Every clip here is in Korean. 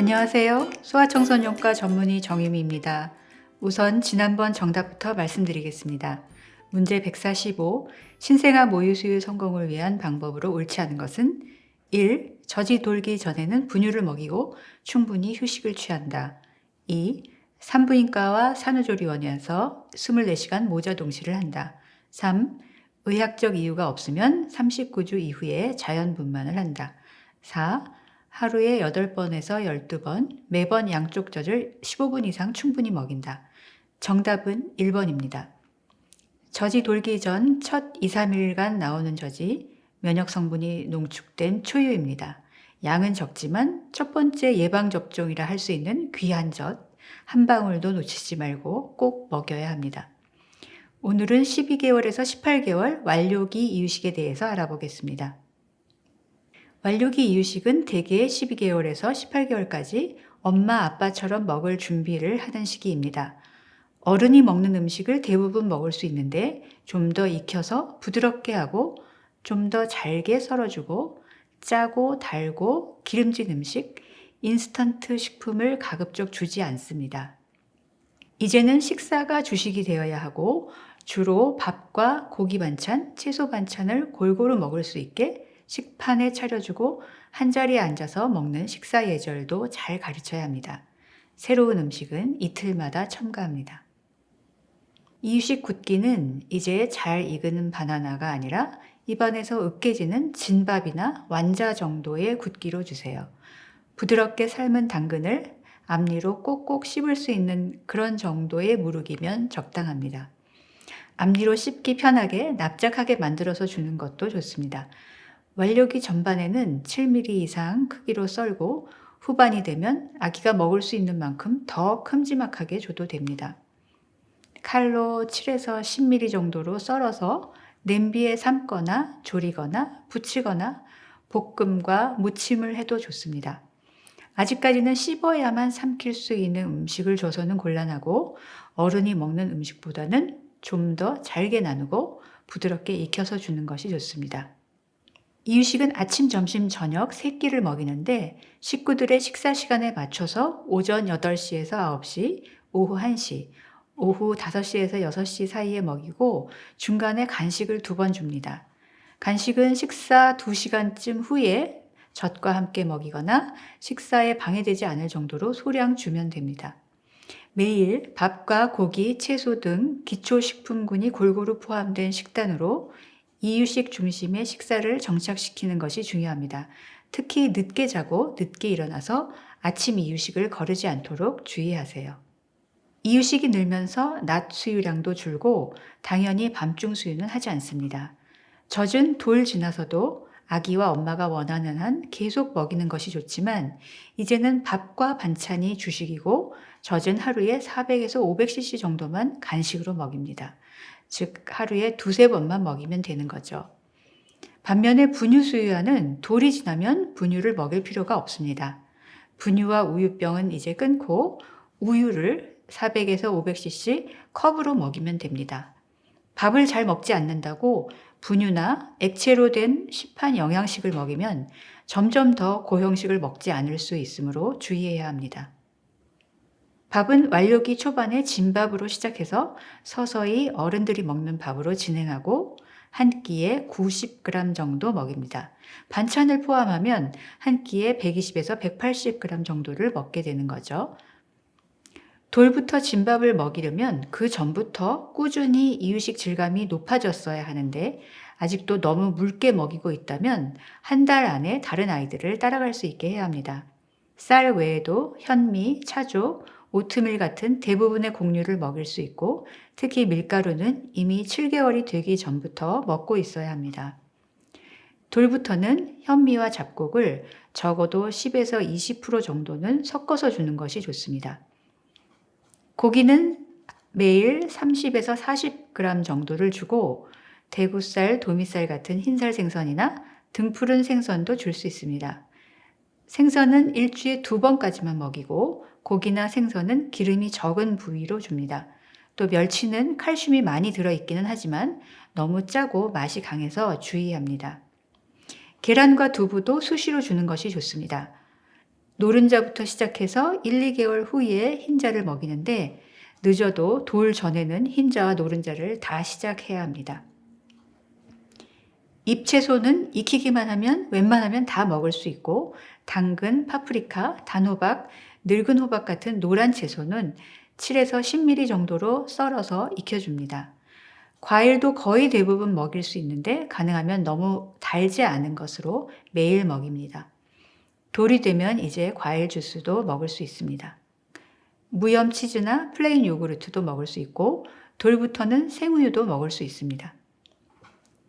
안녕하세요. 소아청소년과 전문의 정유미입니다. 우선 지난번 정답부터 말씀드리겠습니다. 문제 145. 신생아 모유 수유 성공을 위한 방법으로 옳지 않은 것은 1. 젖이 돌기 전에는 분유를 먹이고 충분히 휴식을 취한다. 2. 산부인과와 산후조리원에서 24시간 모자 동시를 한다. 3. 의학적 이유가 없으면 39주 이후에 자연분만을 한다. 4. 하루에 8번에서 12번, 매번 양쪽 젖을 15분 이상 충분히 먹인다. 정답은 1번입니다. 젖이 돌기 전 첫 2, 3일간 나오는 젖이 면역 성분이 농축된 초유입니다. 양은 적지만 첫 번째 예방접종이라 할 수 있는 귀한 젖, 한 방울도 놓치지 말고 꼭 먹여야 합니다. 오늘은 12개월에서 18개월 완료기 이유식에 대해서 알아보겠습니다. 완료기 이유식은 대개 12개월에서 18개월까지 엄마 아빠처럼 먹을 준비를 하는 시기입니다. 어른이 먹는 음식을 대부분 먹을 수 있는데 좀 더 익혀서 부드럽게 하고 좀 더 잘게 썰어주고 짜고 달고 기름진 음식, 인스턴트 식품을 가급적 주지 않습니다. 이제는 식사가 주식이 되어야 하고 주로 밥과 고기 반찬, 채소 반찬을 골고루 먹을 수 있게 식판에 차려주고 한자리에 앉아서 먹는 식사 예절도 잘 가르쳐야 합니다. 새로운 음식은 이틀마다 첨가합니다. 이유식 굵기는 이제 잘 익은 바나나가 아니라 입안에서 으깨지는 진밥이나 완자 정도의 굵기로 주세요. 부드럽게 삶은 당근을 앞니로 꼭꼭 씹을 수 있는 그런 정도의 무르기면 적당합니다. 앞니로 씹기 편하게 납작하게 만들어서 주는 것도 좋습니다. 완료기 전반에는 7mm 이상 크기로 썰고 후반이 되면 아기가 먹을 수 있는 만큼 더 큼지막하게 줘도 됩니다. 칼로 7에서 10mm 정도로 썰어서 냄비에 삶거나 조리거나 부치거나 볶음과 무침을 해도 좋습니다. 아직까지는 씹어야만 삼킬 수 있는 음식을 줘서는 곤란하고 어른이 먹는 음식보다는 좀 더 잘게 나누고 부드럽게 익혀서 주는 것이 좋습니다. 이유식은 아침, 점심, 저녁 3끼를 먹이는데 식구들의 식사 시간에 맞춰서 오전 8시에서 9시, 오후 1시, 오후 5시에서 6시 사이에 먹이고 중간에 간식을 2번 줍니다. 간식은 식사 2시간쯤 후에 젖과 함께 먹이거나 식사에 방해되지 않을 정도로 소량 주면 됩니다. 매일 밥과 고기, 채소 등 기초식품군이 골고루 포함된 식단으로 이유식 중심의 식사를 정착시키는 것이 중요합니다. 특히 늦게 자고 늦게 일어나서 아침 이유식을 거르지 않도록 주의하세요. 이유식이 늘면서 낮 수유량도 줄고 당연히 밤중 수유는 하지 않습니다. 젖은 돌 지나서도 아기와 엄마가 원하는 한 계속 먹이는 것이 좋지만 이제는 밥과 반찬이 주식이고 젖은 하루에 400에서 500cc 정도만 간식으로 먹입니다. 즉 하루에 2-3번만 먹이면 되는 거죠. 반면에 분유 수유와는 돌이 지나면 분유를 먹일 필요가 없습니다. 분유와 우유병은 이제 끊고 우유를 400에서 500cc 컵으로 먹이면 됩니다. 밥을 잘 먹지 않는다고 분유나 액체로 된 시판 영양식을 먹이면 점점 더 고형식을 먹지 않을 수 있으므로 주의해야 합니다. 밥은 완료기 초반에 진밥으로 시작해서 서서히 어른들이 먹는 밥으로 진행하고 한 끼에 90g 정도 먹입니다. 반찬을 포함하면 한 끼에 120에서 180g 정도를 먹게 되는 거죠. 돌부터 진밥을 먹이려면 그 전부터 꾸준히 이유식 질감이 높아졌어야 하는데 아직도 너무 묽게 먹이고 있다면 한 달 안에 다른 아이들을 따라갈 수 있게 해야 합니다. 쌀 외에도 현미, 차조, 오트밀 같은 대부분의 곡류를 먹일 수 있고 특히 밀가루는 이미 7개월이 되기 전부터 먹고 있어야 합니다. 돌부터는 현미와 잡곡을 적어도 10에서 20% 정도는 섞어서 주는 것이 좋습니다. 고기는 매일 30에서 40g 정도를 주고 대구살, 도미살 같은 흰살 생선이나 등푸른 생선도 줄 수 있습니다. 생선은 일주일에 2번까지만 먹이고 고기나 생선은 기름이 적은 부위로 줍니다. 또 멸치는 칼슘이 많이 들어있기는 하지만 너무 짜고 맛이 강해서 주의합니다. 계란과 두부도 수시로 주는 것이 좋습니다. 노른자부터 시작해서 1, 2개월 후에 흰자를 먹이는데 늦어도 돌 전에는 흰자와 노른자를 다 시작해야 합니다. 잎채소는 익히기만 하면 웬만하면 다 먹을 수 있고 당근, 파프리카, 단호박, 늙은 호박 같은 노란 채소는 7에서 10mm 정도로 썰어서 익혀줍니다. 과일도 거의 대부분 먹일 수 있는데 가능하면 너무 달지 않은 것으로 매일 먹입니다. 돌이 되면 이제 과일 주스도 먹을 수 있습니다. 무염 치즈나 플레인 요구르트도 먹을 수 있고 돌부터는 생우유도 먹을 수 있습니다.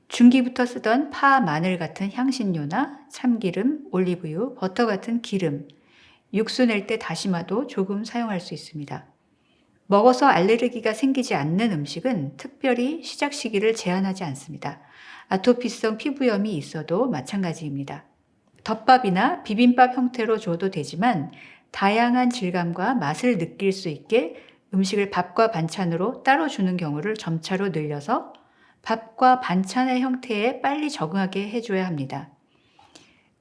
중기부터 쓰던 파, 마늘 같은 향신료나 참기름, 올리브유, 버터 같은 기름, 육수 낼 때 다시마도 조금 사용할 수 있습니다. 먹어서 알레르기가 생기지 않는 음식은 특별히 시작 시기를 제한하지 않습니다. 아토피성 피부염이 있어도 마찬가지입니다. 덮밥이나 비빔밥 형태로 줘도 되지만 다양한 질감과 맛을 느낄 수 있게 음식을 밥과 반찬으로 따로 주는 경우를 점차로 늘려서 밥과 반찬의 형태에 빨리 적응하게 해줘야 합니다.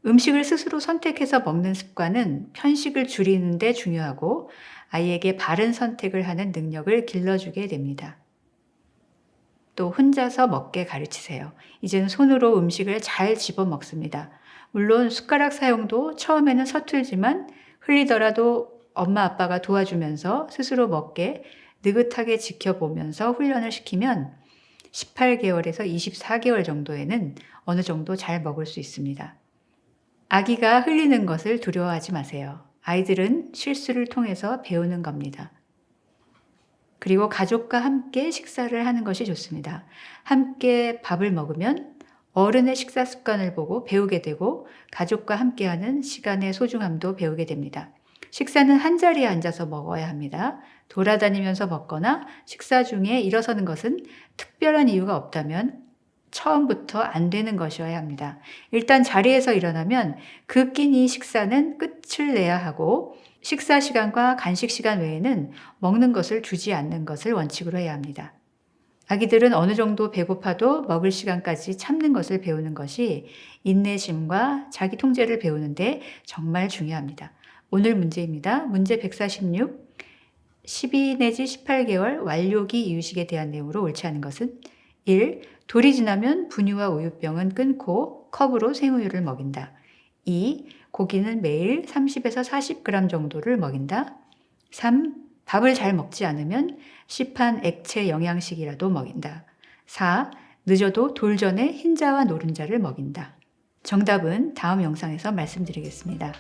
음식을 스스로 선택해서 먹는 습관은 편식을 줄이는 데 중요하고 아이에게 바른 선택을 하는 능력을 길러주게 됩니다. 또 혼자서 먹게 가르치세요. 이제는 손으로 음식을 잘 집어 먹습니다. 물론 숟가락 사용도 처음에는 서툴지만 흘리더라도 엄마 아빠가 도와주면서 스스로 먹게 느긋하게 지켜보면서 훈련을 시키면 18개월에서 24개월 정도에는 어느 정도 잘 먹을 수 있습니다. 아기가 흘리는 것을 두려워하지 마세요. 아이들은 실수를 통해서 배우는 겁니다. 그리고 가족과 함께 식사를 하는 것이 좋습니다. 함께 밥을 먹으면 어른의 식사 습관을 보고 배우게 되고 가족과 함께하는 시간의 소중함도 배우게 됩니다. 식사는 한자리에 앉아서 먹어야 합니다. 돌아다니면서 먹거나 식사 중에 일어서는 것은 특별한 이유가 없다면 처음부터 안 되는 것이어야 합니다. 일단 자리에서 일어나면 그 끼니 식사는 끝을 내야 하고 식사 시간과 간식 시간 외에는 먹는 것을 주지 않는 것을 원칙으로 해야 합니다. 아기들은 어느 정도 배고파도 먹을 시간까지 참는 것을 배우는 것이 인내심과 자기 통제를 배우는데 정말 중요합니다. 오늘 문제입니다. 문제 146. 12 내지 18개월 완료기 이유식에 대한 내용으로 옳지 않은 것은 1. 돌이 지나면 분유와 우유병은 끊고 컵으로 생우유를 먹인다. 2. 고기는 매일 30에서 40g 정도를 먹인다. 3. 밥을 잘 먹지 않으면 시판 액체 영양식이라도 먹인다. 4. 늦어도 돌 전에 흰자와 노른자를 먹인다. 정답은 다음 영상에서 말씀드리겠습니다.